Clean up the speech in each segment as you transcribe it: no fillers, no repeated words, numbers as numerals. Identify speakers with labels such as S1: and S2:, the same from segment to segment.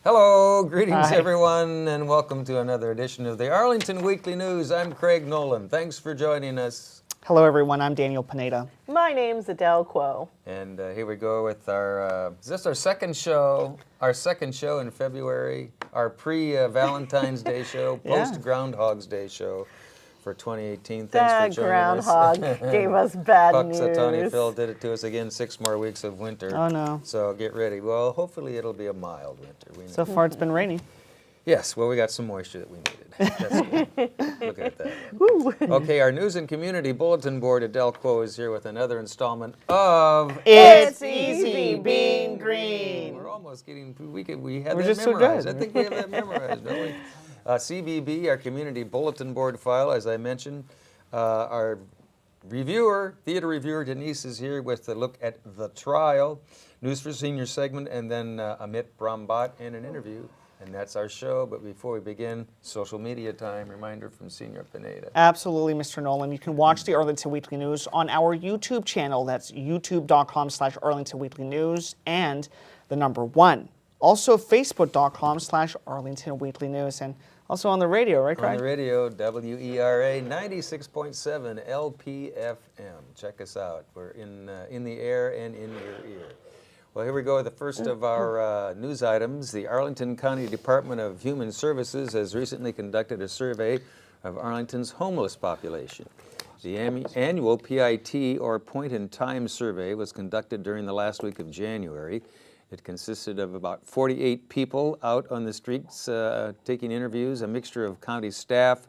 S1: Hello, greetings
S2: Hi.
S1: everyone, and welcome to another edition of the Arlington Weekly News. I'm Craig Nolan. Thanks for joining us.
S2: Hello, everyone. I'm Daniel Pineda.
S3: My name's Adele Quo.
S1: And here we go with our, is this our second show? Our second show in February, our pre-Valentine's Day show,
S2: Yeah.
S1: post-Groundhog's Day show for 2018. Thanks
S3: That
S1: for joining
S3: groundhog
S1: us.
S3: gave us bad
S1: Puxatawny
S3: news.
S1: Phil did it to us again, 6 more weeks of winter.
S2: Oh, no.
S1: So get ready. Well, hopefully it'll be a mild winter.
S2: So far, it's been raining.
S1: Yes, well, we got some moisture that we needed. That's good. Look at that. Okay, our news and community bulletin board, Adele Quo, is here with another installment of
S2: It's easy being green.
S1: We're almost getting, we had
S2: We're
S1: that
S2: just so
S1: memorized.
S2: good.
S1: I think we have that memorized, don't we? CBB, our community bulletin board file, as I mentioned. Our reviewer, theater reviewer, Denise is here with a look at The Trial, News for Senior segment, and then Amit Brahmbhatt in an interview. And that's our show. But before we begin, social media time. Reminder from Senior Pineda.
S2: Absolutely, Mr. Nolan. You can watch the Arlington Weekly News on our YouTube channel. That's youtube.com/Arlington Weekly News and the number 1. Also, facebook.com/Arlington Weekly News. And also on the radio, right, Craig?
S1: On the radio, WERA 96.7 LPFM. Check us out. We're in the air and in your ear. Well, here we go. The first of our news items. The Arlington County Department of Human Services has recently conducted a survey of Arlington's homeless population. The annual PIT, or Point in Time survey, was conducted during the last week of January. It consisted of about 48 people out on the streets taking interviews, a mixture of county staff,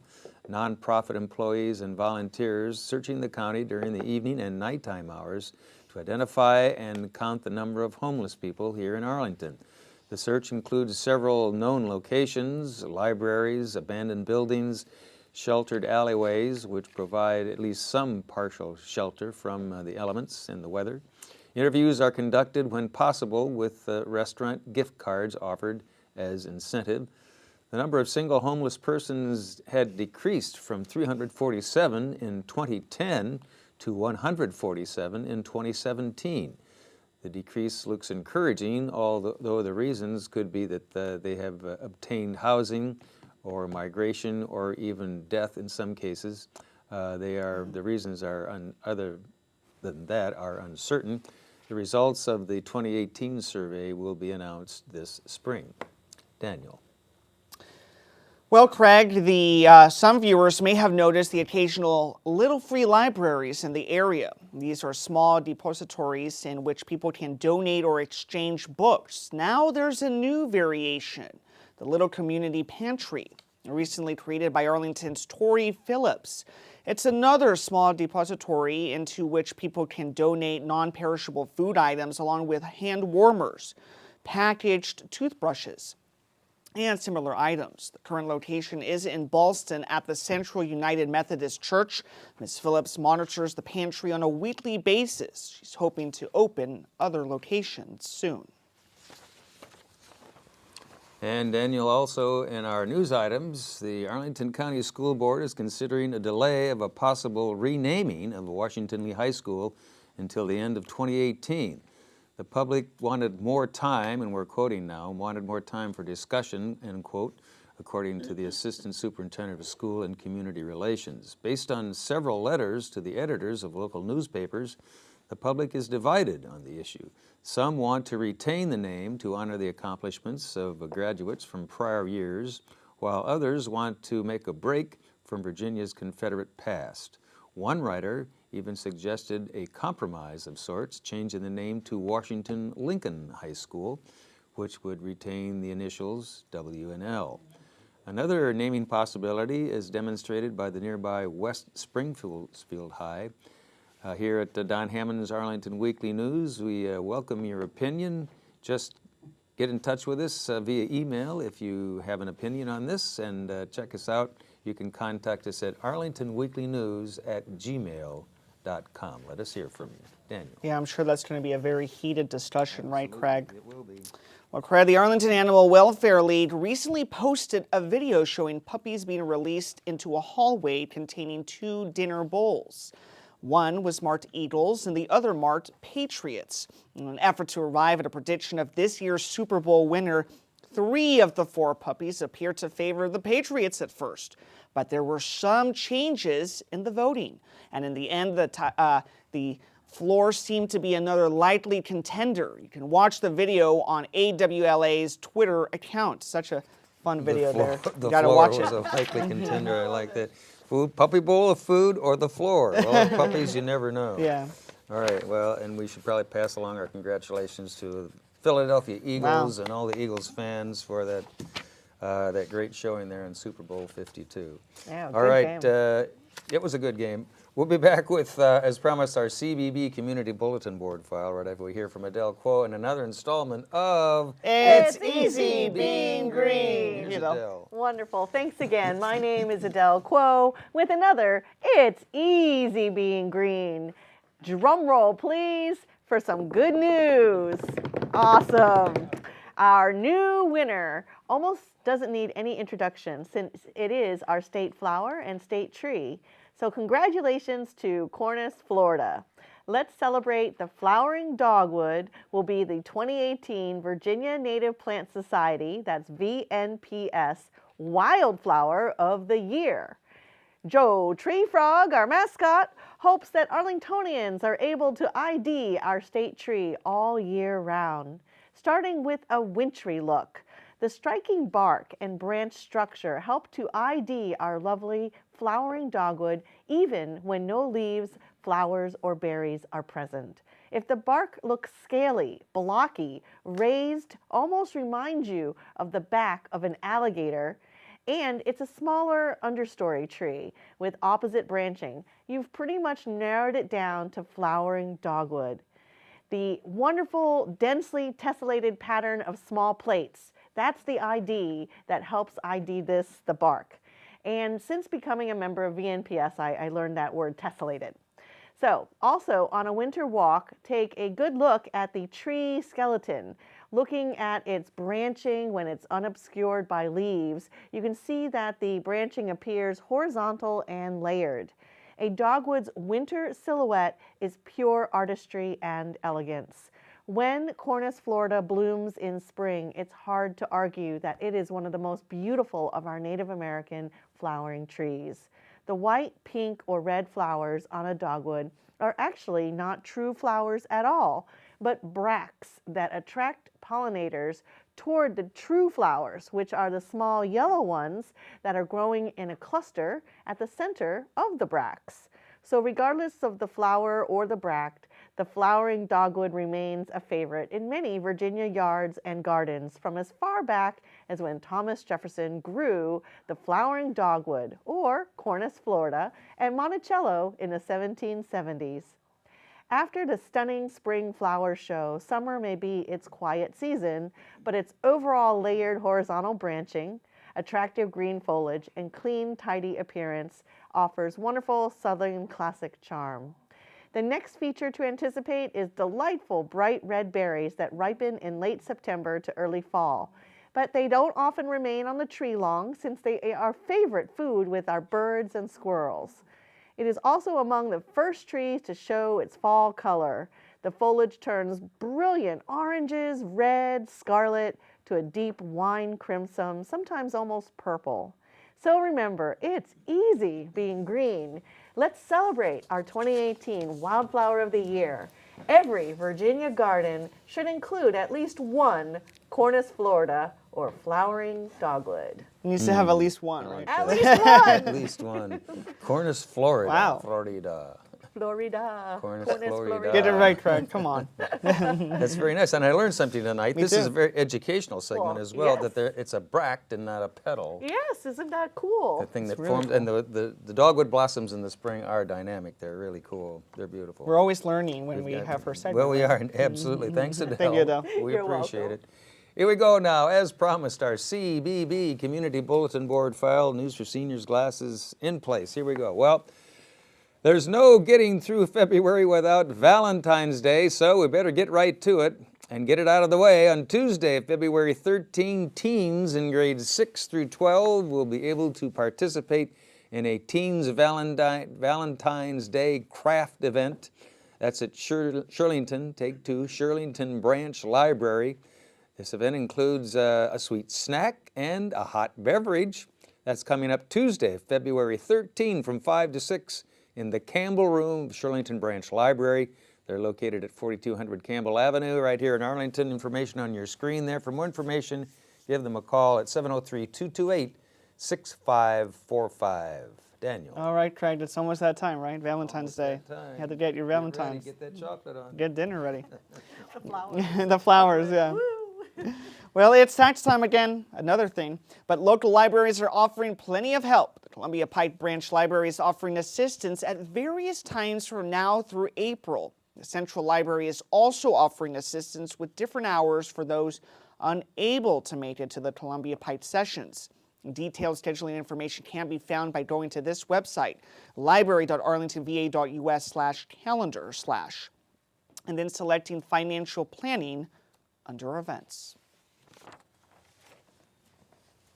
S1: nonprofit employees, and volunteers searching the county during the evening and nighttime hours to identify and count the number of homeless people here in Arlington. The search includes several known locations, libraries, abandoned buildings, sheltered alleyways, which provide at least some partial shelter from the elements and the weather. Interviews are conducted when possible with restaurant gift cards offered as incentive. The number of single homeless persons had decreased from 347 in 2010 to 147 in 2017. The decrease looks encouraging, although the reasons could be that they have obtained housing or migration or even death in some cases. The reasons are other than that are uncertain. The results of the 2018 survey will be announced this spring. Daniel.
S2: Well, Craig, some viewers may have noticed the occasional little free libraries in the area. These are small depositories in which people can donate or exchange books. Now there's a new variation, the Little Community Pantry, recently created by Arlington's Tori Phillips. It's another small depository into which people can donate non-perishable food items along with hand warmers, packaged toothbrushes, and similar items. The current location is in Ballston at the Central United Methodist Church. Ms. Phillips monitors the pantry on a weekly basis. She's hoping to open other locations soon.
S1: And Daniel, also in our news items, the Arlington County School Board is considering a delay of a possible renaming of Washington Lee High School until the end of 2018. The public wanted more time, and we're quoting now, wanted more time for discussion, end quote, according to the Assistant Superintendent of School and Community Relations. Based on several letters to the editors of local newspapers, the public is divided on the issue. Some want to retain the name to honor the accomplishments of graduates from prior years, while others want to make a break from Virginia's Confederate past. One writer even suggested a compromise of sorts, changing the name to Washington Lincoln High School, which would retain the initials W and L. Another naming possibility is demonstrated by the nearby West Springfield High. Here at Don Hammond's Arlington Weekly News, we welcome your opinion. Just get in touch with us via email if you have an opinion on this, and check us out. You can contact us at arlingtonweeklynews@gmail.com. Let us hear from you. Daniel.
S2: Yeah, I'm sure that's going to be a very heated discussion, right, Craig?
S1: It will be.
S2: Well, Craig, the Arlington Animal Welfare League recently posted a video showing puppies being released into a hallway containing 2 dinner bowls. One was marked Eagles and the other marked Patriots. In an effort to arrive at a prediction of this year's Super Bowl winner, 3 of the 4 puppies appeared to favor the Patriots at first, but there were some changes in the voting. And in the end, the Floor seemed to be another likely contender. You can watch the video on AWLA's Twitter account. Such a fun video there.
S1: The
S2: You gotta
S1: floor
S2: watch
S1: was
S2: it.
S1: a likely contender. I like that. Food, puppy bowl of food, or the floor. Well, puppies, you never know.
S2: Yeah.
S1: All right. Well, and we should probably pass along our congratulations to Philadelphia Eagles and all the Eagles fans for that great showing there in Super Bowl 52.
S3: Yeah,
S1: all
S3: good
S1: right.
S3: game.
S1: It was a good game. We'll be back with, as promised, our CBB Community Bulletin Board file right after we hear from Adele Quo and another installment of
S2: It's easy being green.
S1: Here's
S2: You know.
S1: Adele.
S3: Wonderful. Thanks again. My name is Adele Quo with another It's Easy Being Green. Drum roll, please, for some good news. Awesome. Our new winner almost doesn't need any introduction since it is our state flower and state tree. So congratulations to Cornice, Florida. Let's Celebrate the Flowering Dogwood will be the 2018 Virginia Native Plant Society, that's VNPS, Wildflower of the Year. Joe Tree Frog, our mascot, hopes that Arlingtonians are able to ID our state tree all year round, starting with a wintry look. The striking bark and branch structure help to ID our lovely flowering dogwood even when no leaves, flowers, or berries are present. If the bark looks scaly, blocky, raised, almost reminds you of the back of an alligator, and it's a smaller understory tree with opposite branching, you've pretty much narrowed it down to flowering dogwood. The wonderful, densely tessellated pattern of small plates, that's the ID that helps ID the bark. And since becoming a member of VNPS, I learned that word tessellated. So also on a winter walk, take a good look at the tree skeleton. Looking at its branching when it's unobscured by leaves, you can see that the branching appears horizontal and layered. A dogwood's winter silhouette is pure artistry and elegance. When Cornice, Florida blooms in spring, it's hard to argue that it is one of the most beautiful of our Native American flowering trees. The white, pink, or red flowers on a dogwood are actually not true flowers at all, but bracts that attract pollinators toward the true flowers, which are the small yellow ones that are growing in a cluster at the center of the bracts. So regardless of the flower or the bract, the flowering dogwood remains a favorite in many Virginia yards and gardens from as far back as when Thomas Jefferson grew the flowering dogwood, or Cornice, Florida, at Monticello in the 1770s. After the stunning spring flower show, summer may be its quiet season, but its overall layered horizontal branching, attractive green foliage, and clean, tidy appearance offers wonderful Southern classic charm. The next feature to anticipate is delightful bright red berries that ripen in late September to early fall. But they don't often remain on the tree long since they are favorite food with our birds and squirrels. It is also among the first trees to show its fall color. The foliage turns brilliant oranges, red, scarlet, to a deep wine crimson, sometimes almost purple. So remember, it's easy being green. Let's celebrate our 2018 Wildflower of the Year. Every Virginia garden should include at least one Cornice, Florida, or flowering dogwood.
S2: It needs to have at least one, right?
S3: At least one!
S1: At least one. Cornice, Florida.
S2: Wow.
S1: Florida.
S3: Florida.
S1: Cornice, Florida.
S2: Get it right, Craig. Come on.
S1: That's very nice. And I learned something tonight.
S2: Me
S1: This
S2: too.
S1: is a very educational segment
S3: Well,
S1: as well,
S3: yes.
S1: that it's a bract and not a petal.
S3: Yes, isn't that cool?
S1: The thing that
S2: really
S1: forms, and the dogwood blossoms in the spring are dynamic. They're really cool. They're beautiful.
S2: We're always learning when we
S1: got-
S2: have her segment.
S1: Well, we
S2: right?
S1: are, absolutely. Thanks, Adele.
S2: Thank you, Adele.
S1: We
S3: You're
S1: appreciate
S3: welcome.
S1: it. Here we go now. As promised, our CBB Community Bulletin Board file, News for Seniors glasses in place. Here we go. Well, there's no getting through February without Valentine's Day, so we better get right to it and get it out of the way. On Tuesday, February 13, teens in grades 6 through 12 will be able to participate in a Teens Valentine's Day craft event. That's at Shirlington, Take Two, Shirlington Branch Library. This event includes a sweet snack and a hot beverage. That's coming up Tuesday, February 13 from 5 to 6 in the Campbell Room of Shirlington Branch Library. They're located at 4200 Campbell Avenue right here in Arlington. Information on your screen there. For more information, give them a call at 703-228-6545. Daniel.
S2: All right, Craig, it's almost that time, right? Valentine's Day.
S1: Time.
S2: You had to get your Valentine's.
S1: Get that chocolate on.
S2: Get dinner ready.
S3: The flowers.
S2: The flowers, yeah. Well, it's tax time again, another thing, but local libraries are offering plenty of help. The Columbia Pike Branch Library is offering assistance at various times from now through April. The Central Library is also offering assistance with different hours for those unable to make it to the Columbia Pike sessions. Detailed scheduling information can be found by going to this website, library.arlingtonva.us/calendar/ and then selecting Financial Planning under Events.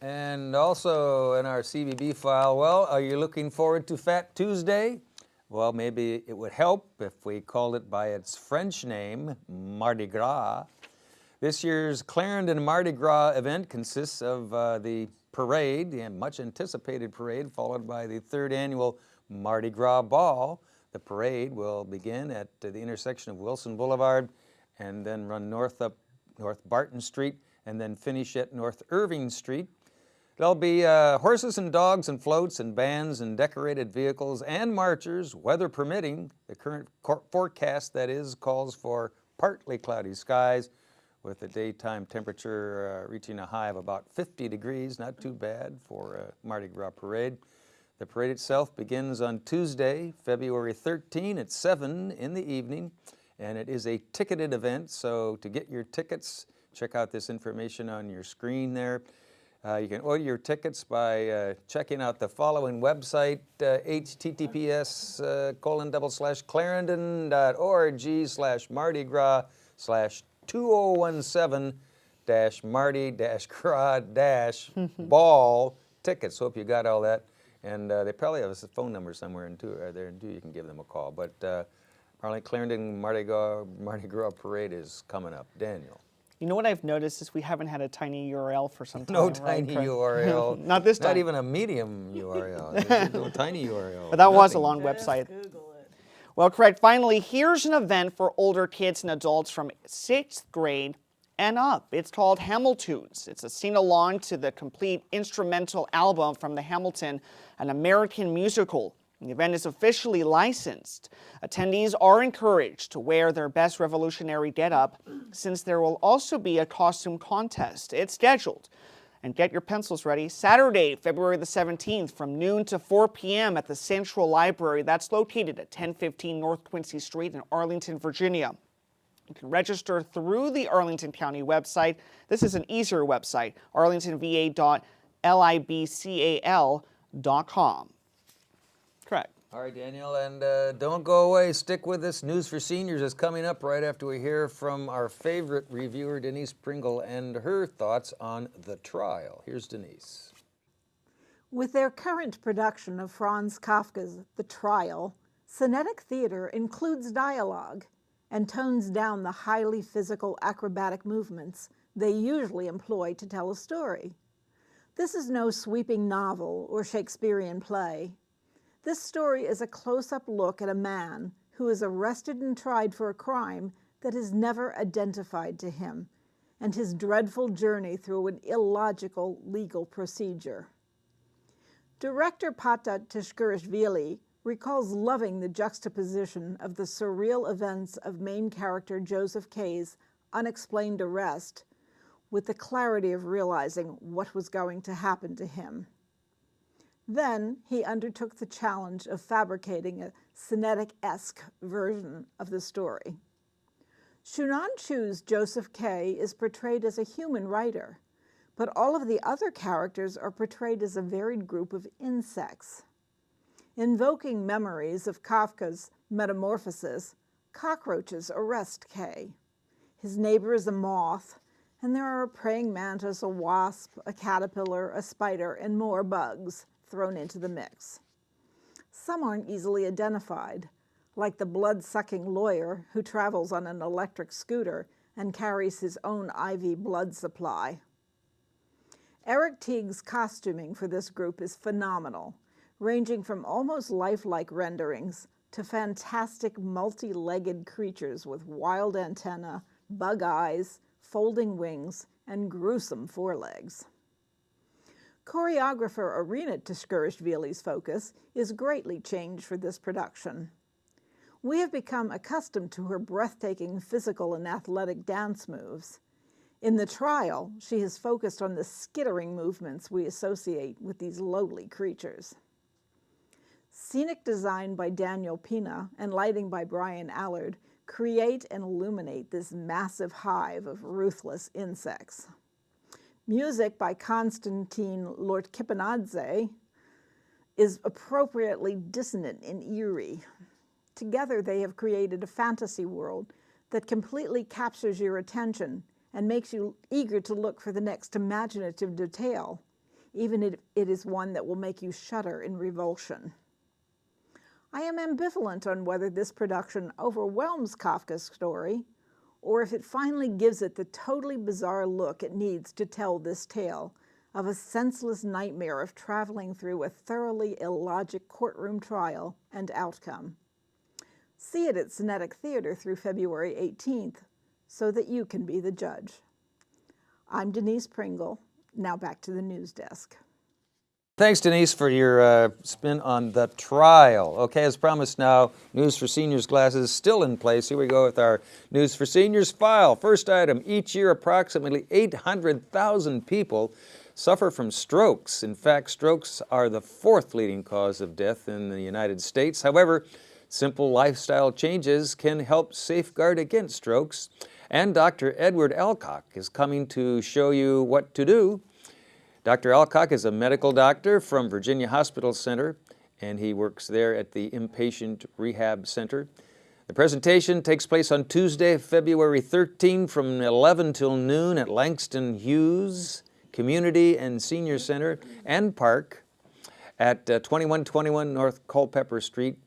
S1: And also in our CBB file, well, are you looking forward to Fat Tuesday? Well, maybe it would help if we called it by its French name, Mardi Gras. This year's Clarendon Mardi Gras event consists of the parade, the much anticipated parade, followed by the 3rd annual Mardi Gras Ball. The parade will begin at the intersection of Wilson Boulevard and then run north up North Barton Street and then finish at North Irving Street. There'll be horses and dogs and floats and bands and decorated vehicles and marchers, weather permitting. The current forecast, that is, calls for partly cloudy skies with the daytime temperature reaching a high of about 50 degrees, not too bad for a Mardi Gras parade. The parade itself begins on Tuesday, February 13 at 7 in the evening, and it is a ticketed event, so to get your tickets, check out this information on your screen there. You can order your tickets by checking out the following website, https://clarendon.org/Mardi Gras/2017-Mardi-Gras-Ball tickets. Hope you got all that. And they probably have a phone number somewhere there, and you can give them a call. But Clarendon Mardi Gras Parade is coming up. Daniel.
S2: You know what I've noticed is we haven't had a tiny URL for some time.
S1: No
S2: right,
S1: tiny
S2: Craig?
S1: URL.
S2: Not this time.
S1: Not even a medium URL. There's no tiny URL.
S2: But that was a
S1: Nothing.
S2: long website.
S3: Google it.
S2: Well, Craig, finally, here's an event for older kids and adults from 6th grade and up. It's called Hamiltunes. It's a sing-along to the complete instrumental album from the Hamilton, an American musical. The event is officially licensed. Attendees are encouraged to wear their best revolutionary get-up, since there will also be a costume contest. It's scheduled. And get your pencils ready. Saturday, February the 17th from noon to 4 p.m. at the Central Library. That's located at 1015 North Quincy Street in Arlington, Virginia. You can register through the Arlington County website. This is an easier website, arlingtonva.libcal.com. Correct.
S1: All right, Daniel, and don't go away. Stick with us. News for Seniors is coming up right after we hear from our favorite reviewer, Denise Pringle, and her thoughts on The Trial. Here's Denise.
S4: With their current production of Franz Kafka's The Trial, Sonetic Theater includes dialogue and tones down the highly physical acrobatic movements they usually employ to tell a story. This is no sweeping novel or Shakespearean play. This story is a close-up look at a man who is arrested and tried for a crime that is never identified to him, and his dreadful journey through an illogical legal procedure. Director Pata Tishkurishvili recalls loving the juxtaposition of the surreal events of main character Joseph K's unexplained arrest with the clarity of realizing what was going to happen to him. Then he undertook the challenge of fabricating a Sonetic-esque version of the story. Shunan Chu's Joseph K. is portrayed as a human writer, but all of the other characters are portrayed as a varied group of insects. Invoking memories of Kafka's Metamorphosis, cockroaches arrest K. His neighbor is a moth, and there are a praying mantis, a wasp, a caterpillar, a spider, and more bugs thrown into the mix. Some aren't easily identified, like the blood-sucking lawyer who travels on an electric scooter and carries his own IV blood supply. Eric Teague's costuming for this group is phenomenal, ranging from almost lifelike renderings to fantastic multi-legged creatures with wild antennae, bug eyes, folding wings, and gruesome forelegs. Choreographer Arina Tashkurishvili's focus is greatly changed for this production. We have become accustomed to her breathtaking physical and athletic dance moves. In the trial, she has focused on the skittering movements we associate with these lowly creatures. Scenic design by Daniel Pina and lighting by Brian Allard create and illuminate this massive hive of ruthless insects. Music by Konstantin Lortkipanadze is appropriately dissonant and eerie. Together they have created a fantasy world that completely captures your attention and makes you eager to look for the next imaginative detail, even if it is one that will make you shudder in revulsion. I am ambivalent on whether this production overwhelms Kafka's story, or if it finally gives it the totally bizarre look it needs to tell this tale of a senseless nightmare of traveling through a thoroughly illogic courtroom trial and outcome. See it at Cinetic Theater through February 18th, so that you can be the judge. I'm Denise Pringle. Now back to the news desk.
S1: Thanks, Denise, for your spin on the trial. Okay, as promised now, News for Seniors classes still in place. Here we go with our News for Seniors file. First item, each year approximately 800,000 people suffer from strokes. In fact, strokes are the fourth leading cause of death in the United States. However, simple lifestyle changes can help safeguard against strokes. And Dr. Edward Alcock is coming to show you what to do. Dr. Alcock is a medical doctor from Virginia Hospital Center, and he works there at the Inpatient Rehab Center. The presentation takes place on Tuesday, February 13 from 11 till noon at Langston Hughes Community and Senior Center and Park at 2121 North Culpeper Street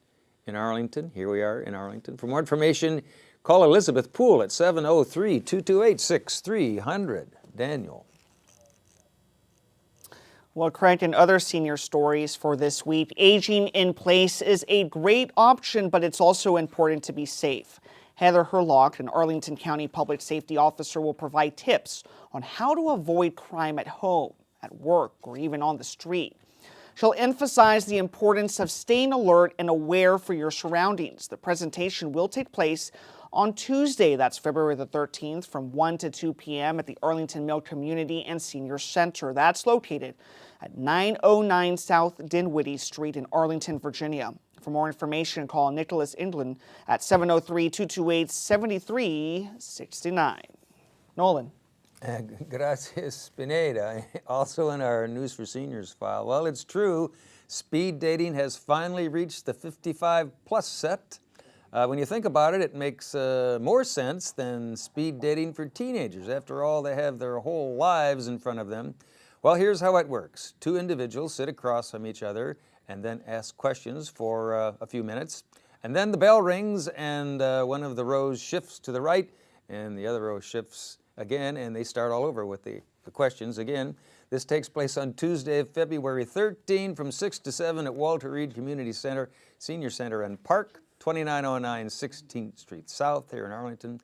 S1: in Arlington. Here we are in Arlington. For more information, call Elizabeth Poole at 703-228-6300. Daniel.
S2: Well, Craig, and other senior stories for this week. Aging in place is a great option, but it's also important to be safe. Heather Herlock, an Arlington County Public Safety Officer, will provide tips on how to avoid crime at home, at work, or even on the street. She'll emphasize the importance of staying alert and aware for your surroundings. The presentation will take place on Tuesday, that's February the 13th, from 1 to 2 p.m. at the Arlington Mill Community and Senior Center. That's located at 909 South Dinwiddie Street in Arlington, Virginia. For more information, call Nicholas England at 703-228-7369. Nolan.
S1: Gracias, Pineda. Also in our News for Seniors file. Well, it's true. Speed dating has finally reached the 55-plus set. When you think about it, it makes more sense than speed dating for teenagers. After all, they have their whole lives in front of them. Well, here's how it works. Two individuals sit across from each other and then ask questions for a few minutes. And then the bell rings and one of the rows shifts to the right and the other row shifts again, and they start all over with the questions again. This takes place on Tuesday, February 13 from 6 to 7 at Walter Reed Community Center, Senior Center and Park, 2909 16th Street South here in Arlington.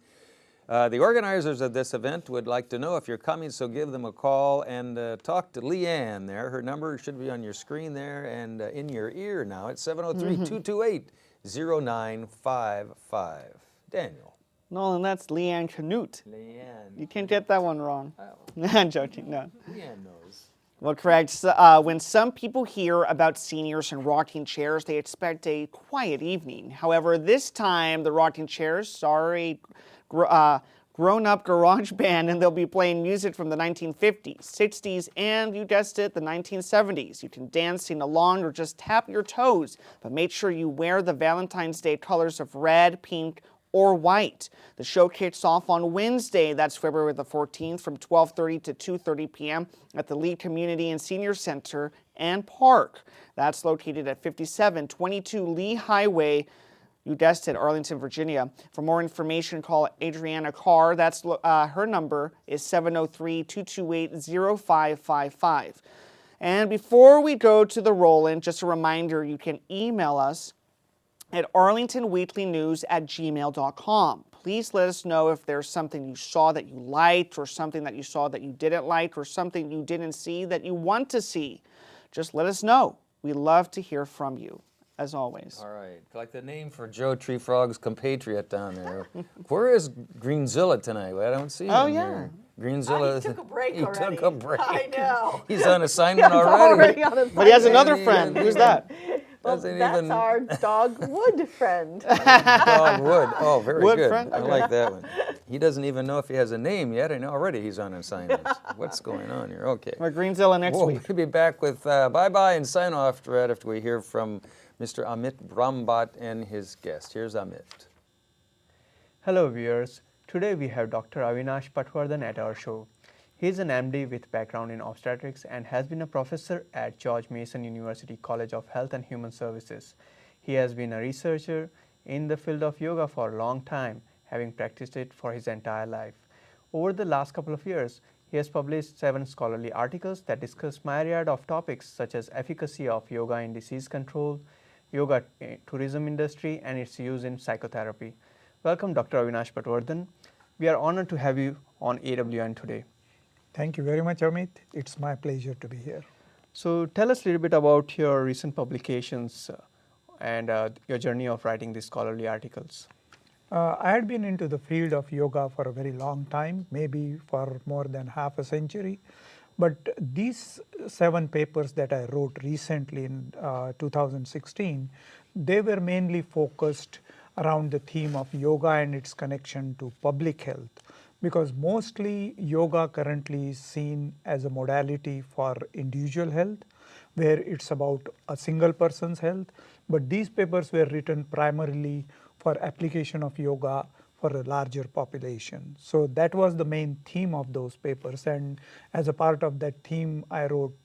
S1: The organizers of this event would like to know if you're coming, so give them a call and talk to Leanne there. Her number should be on your screen there and in your ear now. It's 703-228-0955. Daniel.
S2: Nolan, that's Leanne Canute.
S1: Leanne.
S2: You can't get that one wrong.
S1: Oh.
S2: I'm joking, no.
S1: Leanne knows.
S2: Well, correct. When some people hear about seniors and rocking chairs, they expect a quiet evening. However, this time the rocking chairs are a grown-up garage band, and they'll be playing music from the 1950s, 60s, and you guessed it, the 1970s. You can dance, sing along, or just tap your toes, but make sure you wear the Valentine's Day colors of red, pink, or white. The show kicks off on Wednesday, that's February the 14th, from 12:30 to 2:30 p.m. at the Lee Community and Senior Center and Park. That's located at 5722 Lee Highway, You guessed it, Arlington, Virginia. For more information, call Adriana Carr. That's her number is 703-228-0555. And before we go to the roll-in, just a reminder, you can email us at arlingtonweeklynews@gmail.com. Please let us know if there's something you saw that you liked, or something that you saw that you didn't like, or something you didn't see that you want to see. Just let us know. We love to hear from you, as always.
S1: All right, like the name for Joe Tree Frog's compatriot down there. Where is Greenzilla tonight? I don't see him.
S2: Oh, yeah.
S1: here. Greenzilla.
S3: He took a break
S1: He
S3: already.
S1: took a break.
S3: I know.
S1: He's on assignment
S3: He's
S1: already.
S3: on assignment.
S2: But he has another
S1: Doesn't
S2: friend.
S1: even-
S2: Who's that?
S3: Well,
S1: doesn't
S3: that's
S1: even-
S3: our Dogwood friend.
S1: Dogwood. Oh, very
S2: Wood
S1: good.
S2: friend?
S1: I like that one. He doesn't even know if he has a name yet, and already he's on assignment. What's going on here? Okay.
S2: We're Greenzilla next
S1: We'll
S2: week.
S1: be back with bye-bye and sign-off right after we hear from Mr. Amit Brahmbhatt and his guest. Here's Amit.
S5: Hello viewers, today we have Dr. Avinash Patwardhan at our show. He is an MD with background in obstetrics and has been a professor at George Mason University College of Health and Human Services. He has been a researcher in the field of yoga for a long time, having practiced it for his entire life. Over the last couple of years, he has published 7 scholarly articles that discuss myriad of topics such as efficacy of yoga in disease control, yoga tourism industry, and its use in psychotherapy. Welcome, Dr. Avinash Patwardhan. We are honored to have you on AWN today.
S6: Thank you very much, Amit. It's my pleasure to be here.
S5: So tell us a little bit about your recent publications and your journey of writing these scholarly articles.
S6: I had been into the field of yoga for a very long time, maybe for more than half a century. But these 7 papers that I wrote recently in 2016, they were mainly focused around the theme of yoga and its connection to public health. Because mostly yoga currently is seen as a modality for individual health, where it's about a single person's health. But these papers were written primarily for application of yoga for a larger population. So that was the main theme of those papers. And as a part of that theme, I wrote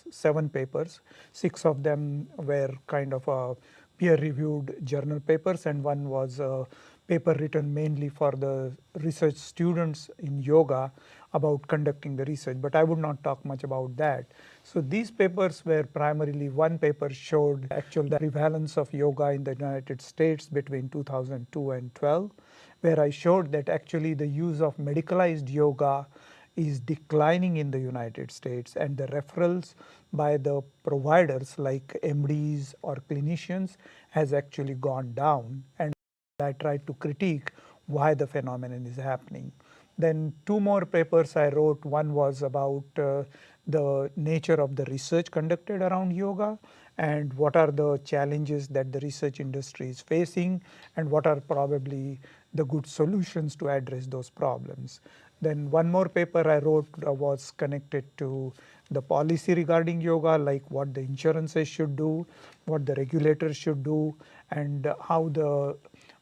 S6: 7 papers. 6 of them were kind of peer-reviewed journal papers, and 1 was a paper written mainly for the research students in yoga about conducting the research, but I would not talk much about that. So these papers were primarily, 1 paper showed actual the prevalence of yoga in the United States between 2002 and 12, where I showed that actually the use of medicalized yoga is declining in the United States, and the referrals by the providers like MDs or clinicians has actually gone down. And I tried to critique why the phenomenon is happening. Then 2 more papers I wrote. 1 was about the nature of the research conducted around yoga, and what are the challenges that the research industry is facing, and what are probably the good solutions to address those problems. Then 1 more paper I wrote was connected to the policy regarding yoga, like what the insurances should do, what the regulators should do, and how the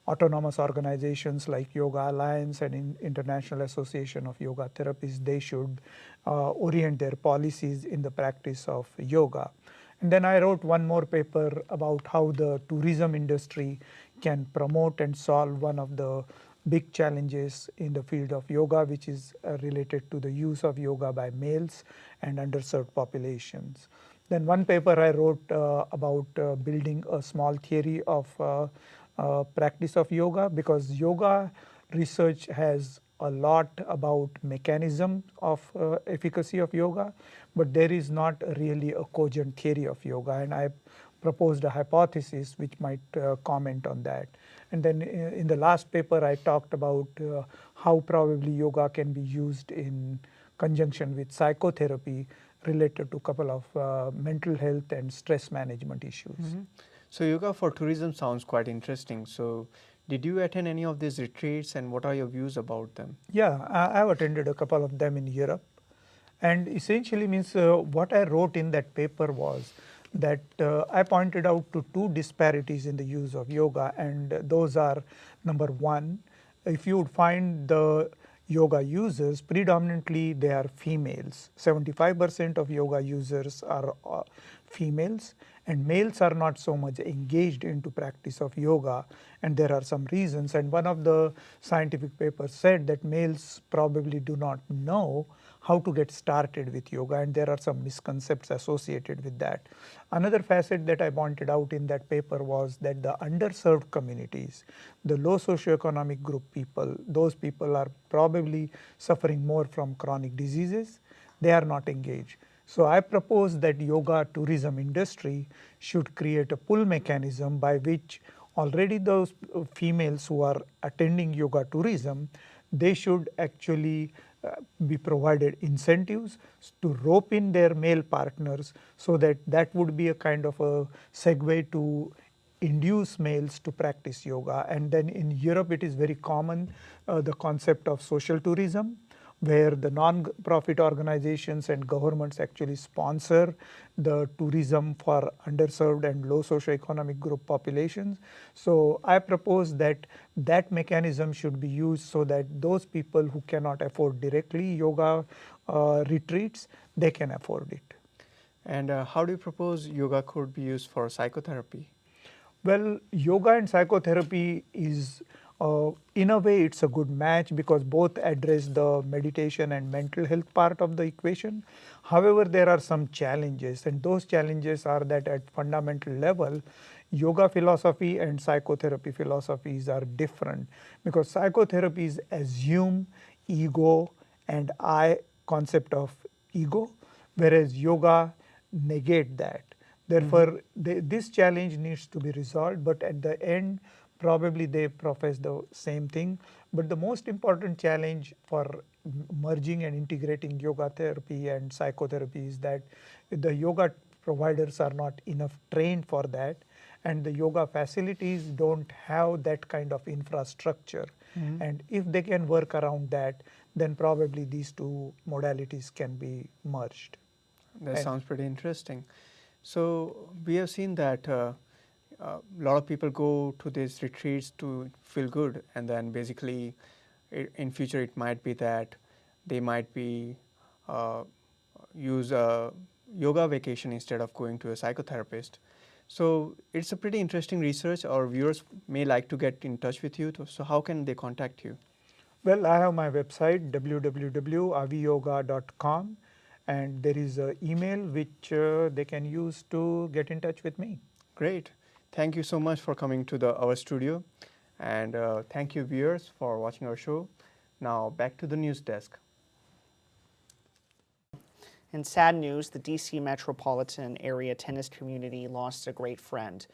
S6: autonomous organizations like Yoga Alliance and International Association of Yoga Therapists, they should orient their policies in the practice of yoga. And then I wrote 1 more paper about how the tourism industry can promote and solve one of the big challenges in the field of yoga, which is related to the use of yoga by males and underserved populations. Then 1 paper I wrote about building a small theory of practice of yoga, because yoga research has a lot about mechanism of efficacy of yoga, but there is not really a cogent theory of yoga, and I proposed a hypothesis which might comment on that. And then in the last paper I talked about how probably yoga can be used in conjunction with psychotherapy related to a couple of mental health and stress management issues.
S5: Mm-hmm. So yoga for tourism sounds quite interesting. So did you attend any of these retreats, and what are your views about them?
S6: Yeah, I've attended a couple of them in Europe. And essentially means what I wrote in that paper was that I pointed out to 2 disparities in the use of yoga, and those are, number 1, if you would find the yoga users, predominantly they are females. 75% of yoga users are females, and males are not so much engaged into practice of yoga, and there are some reasons. And one of the scientific papers said that males probably do not know how to get started with yoga, and there are some misconceptions associated with that. Another facet that I pointed out in that paper was that the underserved communities, the low socioeconomic group people, those people are probably suffering more from chronic diseases. They are not engaged. So I propose that yoga tourism industry should create a pull mechanism by which already those females who are attending yoga tourism, they should actually be provided incentives to rope in their male partners, so that that would be a kind of a segue to induce males to practice yoga. And then in Europe it is very common, the concept of social tourism, where the non-profit organizations and governments actually sponsor the tourism for underserved and low socioeconomic group populations. So I propose that that mechanism should be used so that those people who cannot afford directly yoga retreats, they can afford it.
S5: And how do you propose yoga could be used for psychotherapy?
S6: Well, yoga and psychotherapy is, in a way, it's a good match because both address the meditation and mental health part of the equation. However, there are some challenges, and those challenges are that at fundamental level, yoga philosophy and psychotherapy philosophies are different, because psychotherapies assume ego and I concept of ego, whereas yoga negate that. Therefore, this challenge needs to be resolved, but at the end, probably they profess the same thing. But the most important challenge for merging and integrating yoga therapy and psychotherapy is that the yoga providers are not enough trained for that, and the yoga facilities don't have that kind of infrastructure. And if they can work around that, then probably these two modalities can be merged.
S5: That sounds pretty interesting. So we have seen that a lot of people go to these retreats to feel good, and then basically in future it might be that they might be use a yoga vacation instead of going to a psychotherapist. So it's a pretty interesting research. Our viewers may like to get in touch with you. So how can they contact you?
S6: Well, I have my website www.aviyoga.com, and there is an email which they can use to get in touch with me.
S5: Great. Thank you so much for coming to our studio, and thank you viewers for watching our show. Now back to the news desk.
S2: In sad news, the DC metropolitan area tennis community lost a great friend.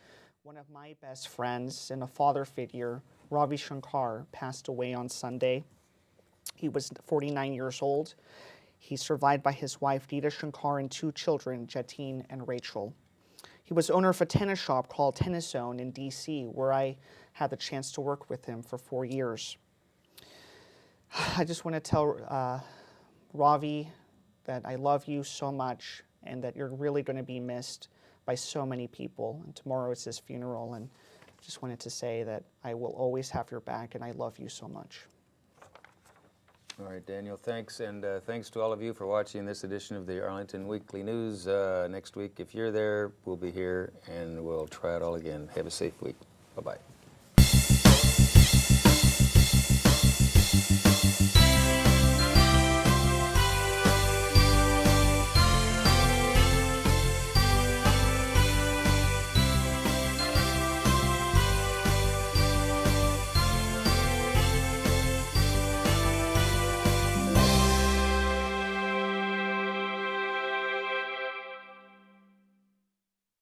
S2: One of my best friends and a father figure, Ravi Shankar, passed away on Sunday. He was 49 years old. He's survived by his wife, Dita Shankar, and two children, Jatin and Rachel. He was owner of a tennis shop called Tennis Zone in DC, where I had the chance to work with him for 4 years. I just want to tell Ravi that I love you so much and that you're really going to be missed by so many people. And tomorrow is his funeral, and just wanted to say that I will always have your back and I love you so much.
S1: All right, Daniel, thanks. And thanks to all of you for watching this edition of the Arlington Weekly News. Next week, if you're there, we'll be here and we'll try it all again. Have a safe week. Bye-bye.